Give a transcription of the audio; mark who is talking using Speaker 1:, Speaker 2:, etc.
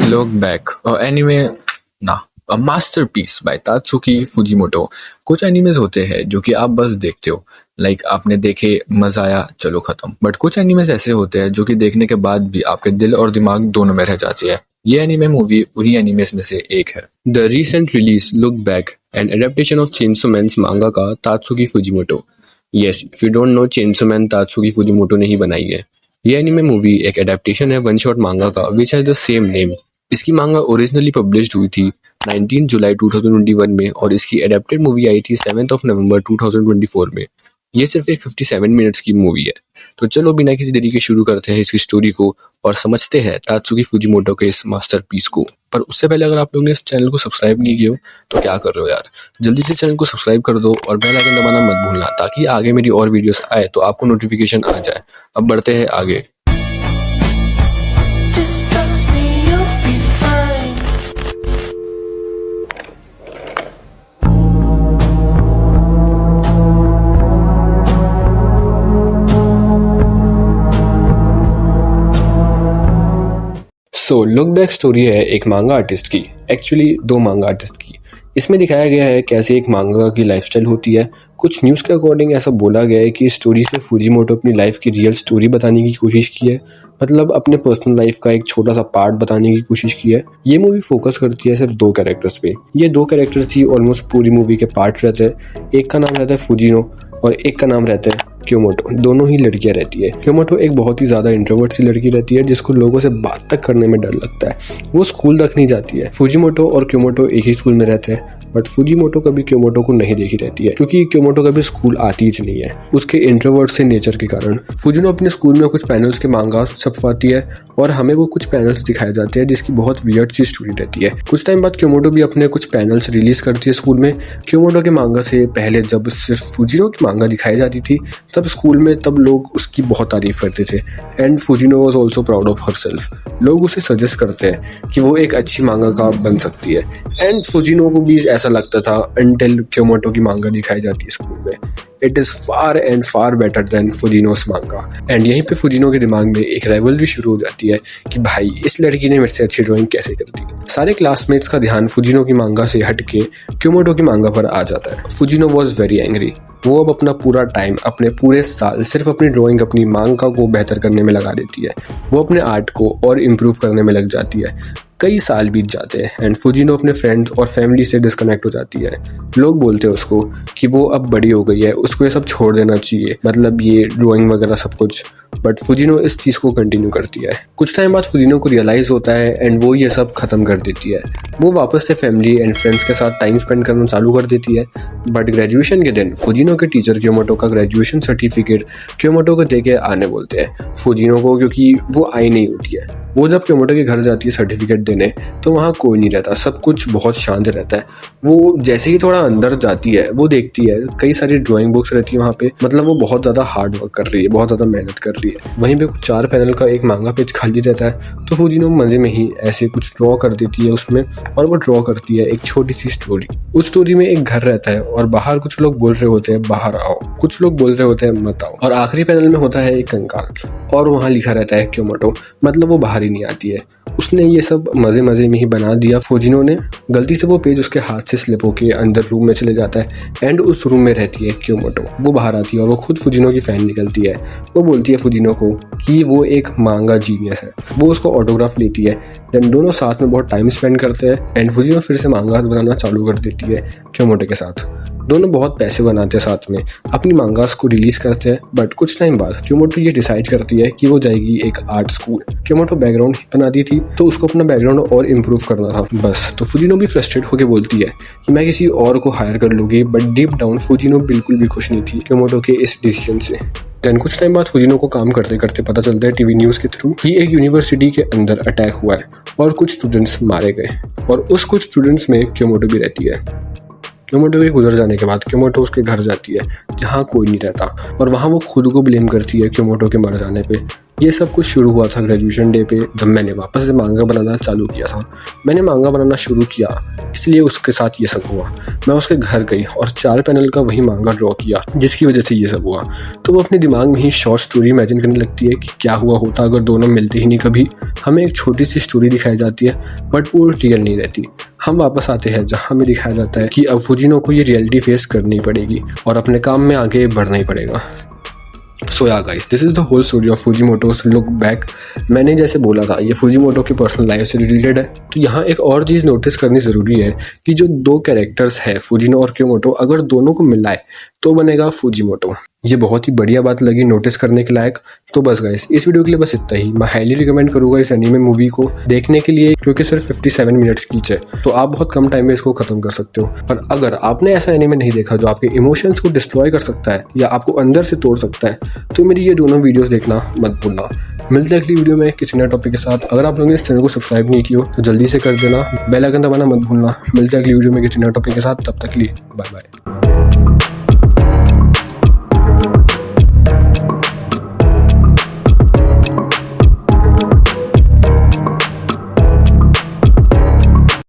Speaker 1: Look back, a masterpiece by Tatsuki Fujimoto। कुछ animes होते हैं जो कि आप बस देखते हो, लाइक आपने देखे, मजा आया, चलो खत्म। बट कुछ एनिमेज ऐसे होते हैं जो कि देखने के बाद भी आपके दिल और दिमाग दोनों में रह जाती है। ये एनिमे मूवी उन्हीं एनिमेज में से एक है। The recent release Look Back, an adaptation of Chainsaw Man's mangaka Tatsuki Fujimoto। Yes, if you don't know, Chainsaw Man Tatsuki Fujimoto ने ही बनाई है। ये एनिमे मूवी एक एडेप्टेशन है वन शॉट मांगा का which has the same name. इसकी मांगा ओरिजिनली पब्लिश्ड हुई थी 19 जुलाई 2021 में और इसकी एडेप्टेड मूवी आई थी 7 नवंबर 2024 में। ये सिर्फ एक 57 मिनट्स की मूवी है। तो चलो बिना किसी देरी के शुरू करते हैं इसकी स्टोरी को और समझते हैं तात्सुकी फुजिमोटो के इस मास्टरपीस को। पर उससे पहले अगर आप लोगों ने इस चैनल को सब्सक्राइब नहीं किया हो तो क्या कर रहे हो यार, जल्दी से चैनल को सब्सक्राइब कर दो और बेल आइकन दबाना मत भूलना ताकि आगे मेरी और वीडियोस आए तो आपको नोटिफिकेशन आ जाए। अब बढ़ते हैं आगे।
Speaker 2: Just trust me, you'll be fine.
Speaker 1: So look back story है एक मांगा आर्टिस्ट की, एक्चुअली दो मांगा आर्टिस्ट की। इसमें दिखाया गया है कैसे एक मांगा की लाइफस्टाइल होती है। कुछ न्यूज़ के अकॉर्डिंग ऐसा बोला गया है कि इस स्टोरी से फुजिमोटो अपनी लाइफ की रियल स्टोरी बताने की कोशिश की है, मतलब अपने पर्सनल लाइफ का एक छोटा सा पार्ट बताने की कोशिश की है। ये मूवी फोकस करती है सिर्फ दो कैरेक्टर्स पे। ये दो कैरेक्टर्स ही ऑलमोस्ट पूरी मूवी के पार्ट रहते हैं। एक का नाम रहता है फुजिनो और एक का नाम रहता है क्योमोटो। दोनों ही लड़कियां रहती है। क्योमोटो एक बहुत ही ज़्यादा इंट्रोवर्ट सी लड़की रहती है जिसको लोगों से बात तक करने में डर लगता है। वो स्कूल तक नहीं जाती है। फुजिमोटो और क्योमोटो एक ही स्कूल में रहते हैं बट फुजिमोटो कभी क्योमोटो को नहीं देखी रहती है क्योंकि क्योमोटो कभी स्कूल आती ही नहीं है उसके इंट्रोवर्ट से नेचर के कारण। फुजिनो अपने स्कूल में कुछ पैनल्स के मांगा छपवाती है और हमें वो कुछ पैनल्स दिखाए जाते हैं जिसकी बहुत वियर्ड सी स्टोरी रहती है। कुछ टाइम बाद क्योमोटो भी अपने कुछ पैनल्स रिलीज करती है स्कूल में। क्योमोटो के मांगा से पहले जब सिर्फ फुजिनो की मांगा दिखाई जाती थी तब स्कूल में तब लोग उसकी बहुत तारीफ करते थे and Fujino was also proud of herself. लोग उसे सजेस्ट करते हैं कि वो एक अच्छी मांगा का बन सकती है एंड फुजिनो को भी ऐसा लगता था अनटिल क्योमोटो की मांगा दिखाई जाती है स्कूल में। It is far and far better than Fujimoto's manga. And यहीं पे फुजिनो के दिमाग में एक राइवलरी शुरू हो जाती है कि भाई इस लड़की ने मेरे से अच्छी ड्राइंग कैसे कर दी। सारे क्लासमेट्स का ध्यान फुजिनो की मांगा से हट के क्योमोटो की मांगा पर आ जाता है। Fujino was very angry. वो अब अपना पूरा टाइम, अपने पूरे साल सिर्फ अपनी ड्राइंग, अपनी मांगा को बेहतर करने में लगा देती है। वो अपने आर्ट को और इम्प्रूव करने में लग जाती है। कई साल बीत जाते हैं एंड फुजिनो अपने फ्रेंड्स और फैमिली से डिस्कनेक्ट हो जाती है। लोग बोलते हैं उसको कि वो अब बड़ी हो गई है, उसको ये सब छोड़ देना चाहिए, मतलब ये ड्राइंग वगैरह सब कुछ। बट फुजिनो इस चीज़ को कंटिन्यू करती है। कुछ टाइम बाद फुजिनो को रियलाइज़ होता है एंड वो ये सब खत्म कर देती है। वो वापस से फैमिली एंड फ्रेंड्स के साथ टाइम स्पेंड करना चालू कर देती है। बट ग्रेजुएशन के दिन फुजिनो के टीचर क्योमोटो का ग्रेजुएशन सर्टिफिकेट क्योमोटो को दे के आने बोलते हैं फुजिनो को, क्योंकि वो आई नहीं होती है। वो जब क्योमोटो के घर जाती है सर्टिफिकेट देने तो वहाँ कोई नहीं रहता, सब कुछ बहुत शांत रहता है। वो जैसे ही थोड़ा अंदर जाती है वो देखती है कई सारी ड्राइंग बुक्स रहती है वहाँ पे, मतलब वो बहुत ज़्यादा हार्ड वर्क कर रही है, बहुत ज़्यादा मेहनत कर रही है। वहीं पे कुछ 4 पैनल का एक मांगा पेज खाली रहता है तो फुजिनो मजे में ही ऐसे कुछ ड्रॉ कर देती है उसमें और वो ड्रॉ करती है एक छोटी सी स्टोरी। उस स्टोरी में एक घर रहता है और बाहर कुछ लोग बोल रहे होते हैं बाहर आओ, कुछ लोग बोल रहे होते हैं मत आओ, और आखिरी पैनल में होता है एक कंकाल और वहाँ लिखा रहता है क्योमोटो, मतलब वो बाहर ही नहीं आती है। उसने ये सब मज़े मज़े में ही बना दिया। फुजिनो ने गलती से वो पेज उसके हाथ से स्लिप होके अंदर रूम में चले जाता है एंड उस रूम में रहती है क्योमोटो। वो बाहर आती है और वो खुद फुजिनो की फ़ैन निकलती है। वो बोलती है फुजिनो को कि वो एक मांगा जीनियस है। वो उसको ऑटोग्राफ लेती है। देन दोनों साथ में बहुत टाइम स्पेंड करते हैं एंड फुजिनो फिर से मांगा बनाना चालू कर देती है क्योमोटो के साथ। दोनों बहुत पैसे बनाते हैं साथ में, अपनी मांगास को रिलीज करते हैं। बट कुछ टाइम बाद क्योमोटो ये डिसाइड करती है कि वो जाएगी एक आर्ट स्कूल। क्योमोटो बैकग्राउंड ही बना दी थी तो उसको अपना बैकग्राउंड और इम्प्रूव करना था बस। तो फुजिनो भी फ्रस्ट्रेट होकर बोलती है कि मैं किसी और को हायर कर लूँगी, बट डीप डाउन फुजिनो बिल्कुल भी खुश नहीं थी क्योमोटो के इस डिसीजन से। देन कुछ टाइम बाद फुजिनो को काम करते करते पता चलता है टीवी न्यूज़ के थ्रू कि एक यूनिवर्सिटी के अंदर अटैक हुआ है और कुछ स्टूडेंट्स मारे गए और उस कुछ स्टूडेंट्स में क्योमोटो भी रहती है। क्योमोटो के गुजर जाने के बाद क्योमोटो उसके घर जाती है जहाँ कोई नहीं रहता, और वहाँ वो खुद को ब्लेम करती है क्योमोटो के मर जाने पे। ये सब कुछ शुरू हुआ था ग्रेजुएशन डे पे, जब मैंने वापस से मांगा बनाना चालू किया था। मैंने मांगा बनाना शुरू किया, इसलिए उसके साथ ये सब हुआ। मैं उसके घर गई और 4 पैनल का वही मांगा ड्रॉ किया, जिसकी वजह से ये सब हुआ। तो वो अपने दिमाग में ही शॉर्ट स्टोरी इमेजिन करने लगती है कि क्या हुआ होता अगर दोनों मिलते ही नहीं कभी। हमें एक छोटी सी स्टोरी दिखाई जाती है, बट वो रियल नहीं रहती। हम वापस आते हैं जहाँ हमें दिखाया जाता है कि अब फुजिनो को ये रियलिटी फेस करनी पड़ेगी और अपने काम में आगे बढ़ना ही पड़ेगा। So yeah guys, this is the whole story of Fujimoto's look back. मैंने जैसे बोला था ये फुजिमोटो की पर्सनल लाइफ से रिलेटेड है। तो यहाँ एक और चीज़ नोटिस करनी ज़रूरी है कि जो 2 कैरेक्टर्स है फुजिनो और क्योमोटो, अगर दोनों को मिलाए तो बनेगा फुजिमोटो। ये बहुत ही बढ़िया बात लगी नोटिस करने के लायक। तो बस गाइस, इस वीडियो के लिए बस इतना ही। मैं हाईली रिकमेंड करूँगा इस एनीमे मूवी को देखने के लिए, क्योंकि सिर्फ 57 मिनट्स की है, तो आप बहुत कम टाइम में इसको खत्म कर सकते हो। पर अगर आपने ऐसा एनीमे नहीं देखा जो आपके इमोशंस को डिस्ट्रॉय कर सकता है या आपको अंदर से तोड़ सकता है, तो मेरी ये दोनों वीडियोस देखना मत भूलना। मिलते हैं अगली वीडियो में किसी नए टॉपिक के साथ। अगर आप लोगों ने इस चैनल को सब्सक्राइब नहीं किया तो जल्दी से कर देना, बेल आइकन दबाना मत भूलना। मिलते हैं अगली वीडियो में किसी नए टॉपिक के साथ, तब तक के लिए बाय बाय।